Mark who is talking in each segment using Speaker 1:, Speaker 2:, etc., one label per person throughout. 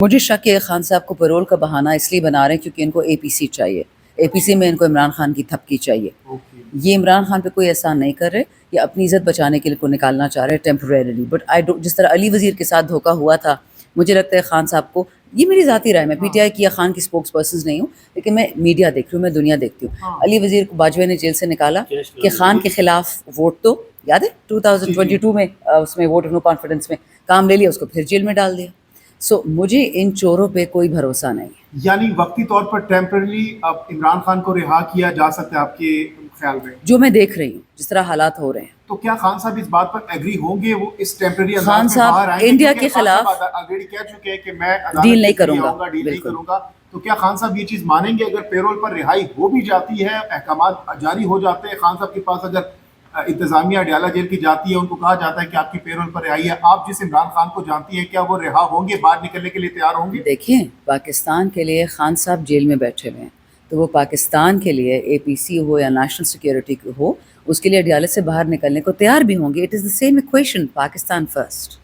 Speaker 1: مجھے شک ہے خان صاحب کو پیرول کا بہانہ اس لیے بنا رہے ہیں کیونکہ ان کو اے پی سی چاہیے. اے پی سی میں ان کو عمران خان کی تھپکی چاہیے. یہ عمران خان پہ کوئی احسان نہیں کر رہے, یہ اپنی عزت بچانے کے لیے کو نکالنا چاہ رہے ہیں ٹیمپریریلی. بٹ جس طرح علی وزیر کے ساتھ دھوکہ ہوا تھا, مجھے لگتا ہے خان صاحب کو, یہ میری ذاتی رائے, میں پی ٹی آئی کی یا خان کی اسپوکس پرسنز نہیں ہوں, لیکن میں میڈیا دیکھ رہی ہوں, میں دنیا دیکھتی ہوں. علی وزیر کو باجوہ نے جیل سے نکالا کہ خان کے خلاف ووٹ دو, یاد ہے 2022 میں اس میں ووٹ آف نو کانفیڈنس میں کام لے لیا, اس کو پھر جیل میں ڈال دیا. سو مجھے ان چوروں پہ کوئی بھروسہ نہیں.
Speaker 2: یعنی وقتی طور پر ٹیمپرری اب عمران خان کو رہا کیا جا سکتا ہے آپ کے خیال میں؟
Speaker 1: جو میں دیکھ رہی ہوں جس طرح حالات ہو رہے ہیں.
Speaker 2: تو کیا خان صاحب اس بات پر ایگری ہوں گے, وہ اس ٹیمپرری
Speaker 1: خان صاحب انڈیا کے خلاف
Speaker 2: آلریڈی کہہ چکے ہیں کہ میں
Speaker 1: ڈیل نہیں کروں گا,
Speaker 2: ڈیل نہیں کروں گا, تو کیا خان صاحب یہ چیز مانیں گے اگر پیرول پر رہائی ہو بھی جاتی ہے, احکامات جاری ہو جاتے ہیں, خان صاحب کے پاس اگر انتظامیہ اڈیالہ جیل کی جاتی ہے, ان کو کہا جاتا ہے کہ آپ کی پیرول پر رہائی ہے, آپ جس عمران خان کو جانتی ہیں کیا وہ رہا ہوں گے, باہر نکلنے کے لیے تیار ہوں گے؟
Speaker 1: دیکھیں, پاکستان کے لیے خان صاحب جیل میں بیٹھے ہوئے ہیں, تو وہ پاکستان کے لیے اے پی سی ہو یا نیشنل سیکیورٹی ہو, اس کے لیے اڈیالہ سے باہر نکلنے کو تیار بھی ہوں گے. It is the same equation, Pakistan first,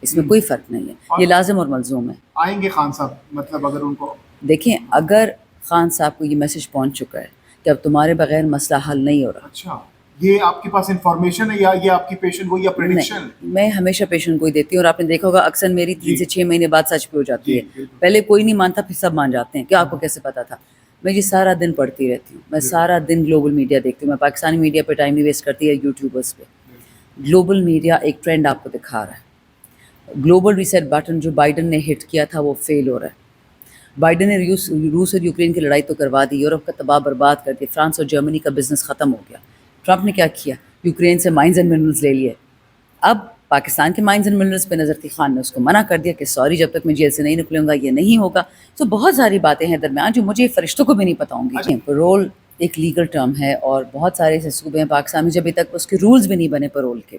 Speaker 1: اس میں کوئی فرق نہیں ہے, یہ لازم اور ملزوم ہے.
Speaker 2: آئیں گے خان صاحب, مطلب اگر ان کو
Speaker 1: دیکھیں, اگر خان صاحب کو یہ میسج پہنچ چکا ہے کہ اب تمہارے بغیر مسئلہ حل نہیں ہو رہا.
Speaker 2: اچھا, یہ آپ کے پاس انفارمیشن ہے یا یہ آپ کی پیشن گوئی یا پریڈکشن؟
Speaker 1: میں ہمیشہ پیشن گوئی دیتی ہوں, اور آپ نے دیکھا ہوگا اکثر میری 3 سے 6 مہینے بعد سچ پہ ہو جاتی ہے. پہلے کوئی نہیں مانتا, پھر سب مان جاتے ہیں. کیا آپ کو کیسے پتا تھا؟ میں یہ سارا دن پڑھتی رہتی ہوں, میں سارا دن گلوبل میڈیا دیکھتی ہوں, میں پاکستانی میڈیا پہ ٹائم نہیں ویسٹ کرتی ہے, یوٹیوبرس پہ. گلوبل میڈیا ایک ٹرینڈ آپ کو دکھا رہا ہے. گلوبل ریسیٹ بٹن جو بائیڈن نے ہٹ کیا تھا وہ فیل ہو رہا ہے. بائیڈن نے روس اور یوکرین کی لڑائی تو کروا دی, یورپ کا تباہ برباد کر دیا, فرانس اور جرمنی کا بزنس ختم ہو گیا. ٹرمپ نے کیا کیا؟ یوکرین سے مائنز اینڈ منرلز لے لیے. اب پاکستان کے مائنز اینڈ منرلز پہ نظر تھی, خان نے اس کو منع کر دیا کہ سوری, جب تک میں جیل سے نہیں نکلوں گا یہ نہیں ہوگا. تو بہت ساری باتیں ہیں درمیان جو مجھے فرشتوں کو بھی نہیں پتہ ہوں گی. پیرول ایک لیگل ٹرم ہے, اور بہت سارے ایسے صوبے ہیں پاکستان میں جب ابھی تک اس کے رولز بھی نہیں بنے پیرول کے.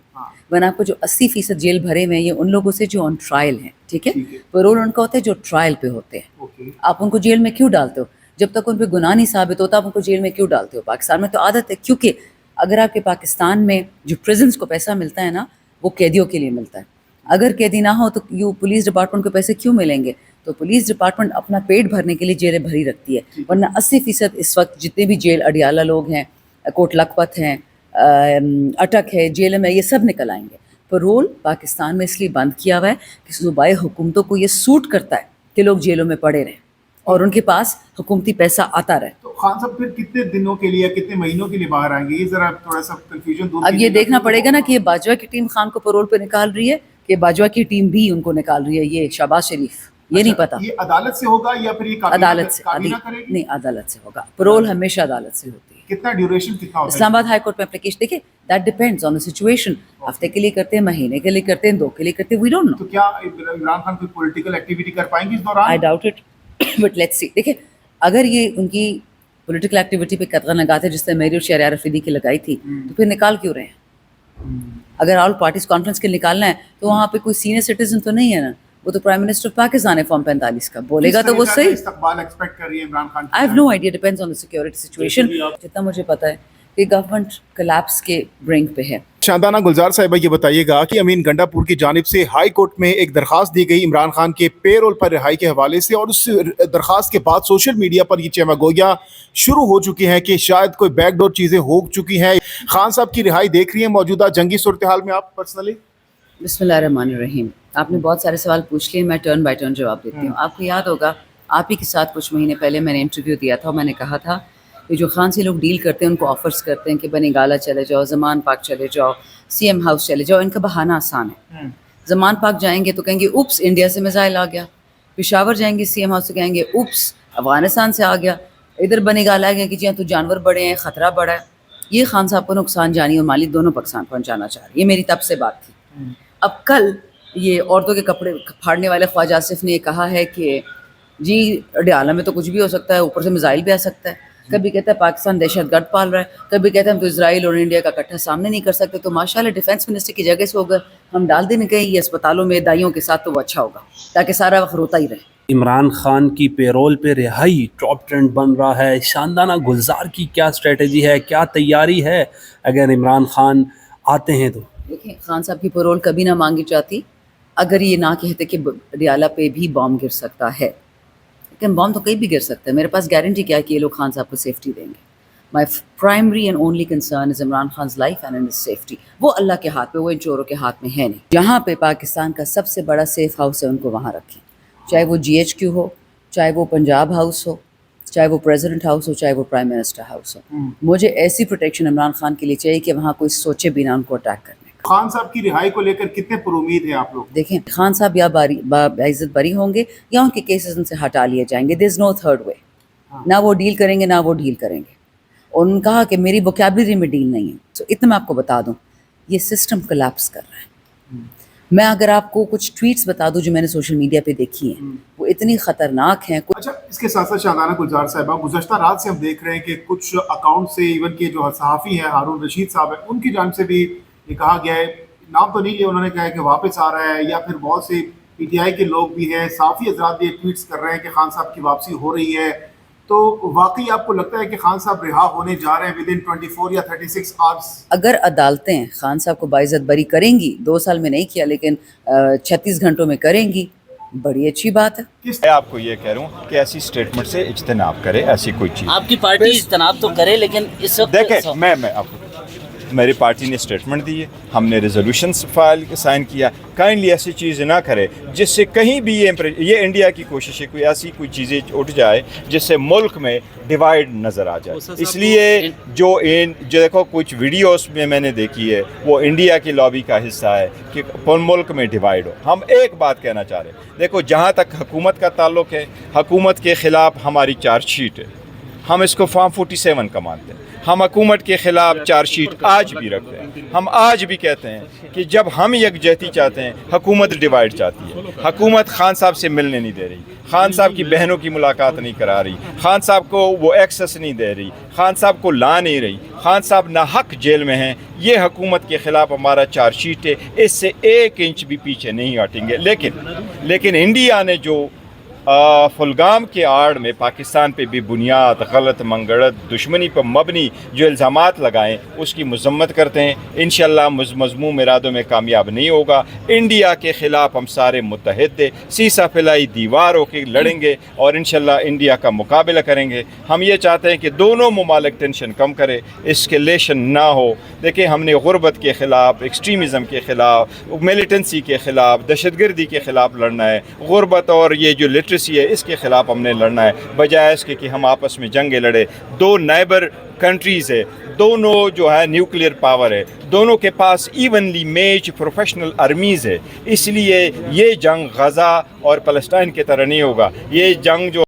Speaker 1: ورنہ آپ کو جو 80% جیل بھرے ہوئے ہیں یہ ان لوگوں سے جو آن ٹرائل ہیں, ٹھیک ہے. پیرول ان کا ہوتا ہے جو ٹرائل پہ ہوتے ہیں. آپ ان کو جیل میں کیوں ڈالتے ہو؟ جب تک ان پہ گناہ نہیں ثابت ہوتا آپ ان کو جیل میں کیوں ڈالتے ہو؟ پاکستان میں تو عادت ہے, کیونکہ اگر آپ کے پاکستان میں جو پریزنس کو پیسہ ملتا ہے نا, وہ قیدیوں کے لیے ملتا ہے. اگر قیدی نہ ہو تو پولیس ڈپارٹمنٹ کو پیسے کیوں ملیں گے؟ تو پولیس ڈپارٹمنٹ اپنا پیٹ بھرنے کے لیے جیلیں بھری رکھتی ہے. ورنہ 80% اس وقت جتنے بھی جیل اڈیالہ لوگ ہیں, کوٹ لکھپت ہیں, اٹک ہے جیل میں, یہ سب نکل آئیں گے. پیرول پاکستان میں اس لیے بند کیا ہوا ہے کہ صوبائی حکومتوں کو یہ سوٹ کرتا ہے کہ لوگ جیلوں میں پڑے رہیں اور ان کے پاس حکومتی پیسہ آتا رہے.
Speaker 2: تو خان صاحب پھر کتنے دنوں کے لیے, کتنے مہینوں کے لیے باہر آئیں گے؟ یہ ذرا تھوڑا سا کنفیوژن دور.
Speaker 1: اب یہ دیکھنا پڑے گا نا کہ یہ باجوہ کی ٹیم خان کو پیرول پہ نکال رہی ہے کہ باجوہ کی ٹیم بھی ان کو نکال رہی ہے, یہ شہباز شریف, یہ نہیں پتا.
Speaker 2: یہ عدالت سے ہوگا یا پھر یہ
Speaker 1: عدالت سے؟ نہیں, عدالت سے ہوگا. پیرول ہمیشہ عدالت سے ہوتی ہے.
Speaker 2: کتنا ڈیوریشن کتنا ہوتا ہے؟
Speaker 1: اسلام آباد ہائی کورٹ میں اپلیکیشن, دیکھیں that depends on the situation. ہفتے کے لیے کرتے ہیں, مہینے کے لیے کرتے ہیں, 2 کے لیے کرتے ہیں, وی ڈونٹ نو.
Speaker 2: تو کیا عمران خان کوئی پولیٹیکل ایکٹیویٹی کر پائیں گے اس دوران؟
Speaker 1: I doubt it, but let's see. دیکھیں, اگر یہ ان کی پولیٹیکل ایکٹیویٹی پہ قدغن لگاتے جس نے میری اور شہریار افریدی کی لگائی تھی, تو پھر نکال کیوں رہے ہیں؟ اگر آل پارٹیز کانفرنس کے نکالنا ہے تو وہاں پہ کوئی سینئر سٹیزن تو نہیں ہے نا, وہ تو پرائم منسٹر پاکستان ہے فارم 45 کا, بولے گا تو وہ صحیح.
Speaker 2: استقبال ایکسپیکٹ کر رہی ہے Imran Khan?
Speaker 1: I have no idea, depends on the security situation. جتنا مجھے پتہ ہے کہ گورنمنٹ کلیپس کے برنک پہ ہے.
Speaker 2: شاندانہ گلزار صاحبہ یہ بتائیے گا کہ امین گنڈا پور کی جانب سے ہائی کورٹ میں ایک درخواست دی گئی عمران خان کے پیرول پر رہائی کے حوالے سے, اور اس درخواست کے بعد سوشل میڈیا پر یہ چہمہ گوئیاں شروع ہو چکی ہیں کہ شاید کوئی بیک ڈور چیزیں ہو چکی ہیں. خان صاحب کی رہائی دیکھ رہی ہیں موجودہ جنگی صورتحال میں آپ پرسنلی؟
Speaker 1: بسم اللہ الرحمن الرحیم. آپ نے بہت سارے سوال پوچھ لیے, میں ٹرن بائی ٹرن جواب دیتی ہوں. آپ کو یاد ہوگا آپ ہی کے ساتھ کچھ مہینے پہلے میں نے انٹرویو دیا تھا, اور میں نے کہا تھا کہ جو خان سے لوگ ڈیل کرتے ہیں ان کو آفرز کرتے ہیں کہ بنی گالہ چلے جاؤ, زمان پاک چلے جاؤ, سی ایم ہاؤس چلے جاؤ. ان کا بہانہ آسان ہے. زمان پاک جائیں گے تو کہیں گے اوپس انڈیا سے میزائل آ گیا. پشاور جائیں گے سی ایم ہاؤس سے کہیں گے اوپس افغانستان سے آ گیا. ادھر بنی گالہ آ گیا کہ جی تو جانور بڑے ہیں, خطرہ بڑا ہے. یہ خان صاحب کو نقصان جانی اور مالی دونوں پاکستان پہنچانا چاہ رہے ہیں. یہ میری تب سے بات تھی. اب کل یہ عورتوں کے کپڑے پھاڑنے والے خواجہ آصف نے یہ کہا ہے کہ جی اڈیالہ میں تو کچھ بھی ہو سکتا ہے, اوپر سے میزائل بھی آ سکتا ہے. کبھی کہتا ہے پاکستان دہشت گرد پال رہا ہے, کبھی کہتا ہے ہم تو اسرائیل اور انڈیا کا اکٹھا سامنے نہیں کر سکتے. تو ماشاءاللہ ڈیفینس منسٹر کی جگہ سے ہوگا ہم ڈال دیں کہیں یہ اسپتالوں میں دائیوں کے ساتھ, تو وہ اچھا ہوگا تاکہ سارا وقت روتا ہی رہے.
Speaker 3: عمران خان کی پیرول پہ رہائی ٹاپ ٹرینڈ بن رہا ہے. شاندانہ گلزار کی کیا اسٹریٹجی ہے, کیا تیاری ہے اگر عمران خان آتے ہیں تو؟
Speaker 1: دیکھیں, خان صاحب کی پیرول کبھی نہ مانگی جاتی اگر یہ نہ کہتے کہ ریالہ پہ بھی بام گر سکتا ہے، لیکن بام تو کہیں بھی گر سکتا ہے، میرے پاس گارنٹی کیا ہے کہ یہ لوگ خان صاحب کو سیفٹی دیں گے. My primary and only concern is Imran Khan's life and his safety. وہ اللہ کے ہاتھ پہ، وہ ان چوروں کے ہاتھ میں ہے نہیں. جہاں پہ پاکستان کا سب سے بڑا سیف ہاؤس ہے ان کو وہاں رکھیں، چاہے وہ GHQ ہو، چاہے وہ پنجاب ہاؤس ہو، چاہے وہ پریزیڈنٹ ہاؤس ہو، چاہے وہ پرائم منسٹر ہاؤس ہو. مجھے ایسی پروٹیکشن عمران خان کے لیے چاہیے کہ وہاں کوئی سوچے بھی نہ ان کو اٹیک کرنے کا.
Speaker 2: خان صاحب کی رہائی کو لے کر کتنے پر امید ہیں آپ لوگ؟
Speaker 1: دیکھیں خان صاحب یا باعزت بری ہوں گے یا ان کے کیسز ان سے ہٹا لیے جائیں گے. دیر از نو تھرڈ وے. نہ وہ ڈیل کریں گے نہ وہ ڈیل کریں گے. اور انہوں نے کہا کہ میری ووکیبلری میں ڈیل نہیں ہے. تو اتنا میں آپ کو بتا دوں، یہ سسٹم کلیپس کر رہا ہے. میں اگر آپ کو کچھ ٹویٹس بتا دوں جو میں نے سوشل میڈیا پہ دیکھی ہیں، وہ اتنی خطرناک ہیں.
Speaker 2: اچھا، اس کے ساتھ ساتھ شاہدانہ گلزار صاحبہ، گزشتہ رات سے ہم دیکھ رہے ہیں کہ کچھ اکاؤنٹ سے ایون کہ جو صحافی ہیں ہارون رشید صاحب ہیں، ان کی جانب سے بھی یہ کہا گیا ہے، نام تو نہیں لیا انہوں نے، کہا ہے کہ واپس آ رہا ہے، یا پھر بہت سے PTI کے لوگ بھی ہیں، صحافی حضرات بھی یہ ٹویٹس کر رہے ہیں کہ خان صاحب کی واپسی ہو رہی ہے. تو واقعی آپ کو لگتا ہے کہ خان صاحب رہا ہونے جا رہے ہیں ودن 24 یا 36 آورس؟
Speaker 1: اگر عدالتیں خان صاحب کو باعزت بری کریں گی، 2 سال میں نہیں کیا لیکن 36 گھنٹوں میں کریں گی، بڑی اچھی بات ہے.
Speaker 4: میں آپ کو یہ کہہ رہا ہوں کہ ایسی اسٹیٹمنٹ سے اجتناب کرے، ایسی کوئی چیز.
Speaker 5: آپ کی پارٹی اجتناب تو کرے، لیکن اس وقت
Speaker 4: دیکھیں میں آپ کو، میری پارٹی نے اسٹیٹمنٹ دی ہے، ہم نے ریزولوشنس فائل سائن کیا. کائنڈلی ایسی چیز نہ کرے جس سے کہیں بھی یہ انڈیا کی کوشش ہے کوئی ایسی کوئی چیزیں اٹھ جائے جس سے ملک میں ڈیوائیڈ نظر آ جائے. اس لیے جو دیکھو کچھ ویڈیوز میں نے دیکھی ہے وہ انڈیا کی لابی کا حصہ ہے کہ ملک میں ڈیوائیڈ ہو. ہم ایک بات کہنا چاہ رہے ہیں، دیکھو جہاں تک حکومت کا تعلق ہے، حکومت کے خلاف ہماری چارج شیٹ ہے، ہم اس کو فارم 47 کا مانتے ہیں. ہم حکومت کے خلاف چارج شیٹ آج بھی رکھتے ہیں. ہم آج بھی کہتے ہیں کہ جب ہم یکجہتی چاہتے ہیں، حکومت ڈیوائیڈ چاہتی ہے. حکومت خان صاحب سے ملنے نہیں دے رہی، خان صاحب کی بہنوں کی ملاقات نہیں کرا رہی، خان صاحب کو وہ ایکسس نہیں دے رہی، خان صاحب کو لا نہیں رہی، خان صاحب ناحق جیل میں ہیں. یہ حکومت کے خلاف ہمارا چارج شیٹ ہے، اس سے 1 انچ بھی پیچھے نہیں ہٹیں گے. لیکن انڈیا نے جو فلگام کے آڑ میں پاکستان پہ بھی بنیاد غلط منگڑت دشمنی پر مبنی جو الزامات لگائیں، اس کی مذمت کرتے ہیں. انشاءاللہ مذموم ارادوں میں کامیاب نہیں ہوگا. انڈیا کے خلاف ہم سارے متحد ہیں، سیسا پھیلائی دیوار ہو کے لڑیں گے اور انشاءاللہ انڈیا کا مقابلہ کریں گے. ہم یہ چاہتے ہیں کہ دونوں ممالک ٹینشن کم کرے، اسکیلیشن نہ ہو. دیکھیں ہم نے غربت کے خلاف، ایکسٹریمزم کے خلاف، ملیٹنسی کے خلاف، دہشت گردی کے خلاف لڑنا ہے. غربت اور یہ جو لٹریسی ہے اس کے خلاف ہم نے لڑنا ہے، بجائے اس کے کہ ہم آپس میں جنگیں لڑے. 2 نیبر کنٹریز ہے، دونوں جو ہے نیوکلیئر پاور ہے، دونوں کے پاس ایونلی میچ پروفیشنل آرمیز ہے. اس لیے یہ جنگ غزہ اور فلسطین کی طرح نہیں ہوگا. یہ جنگ جو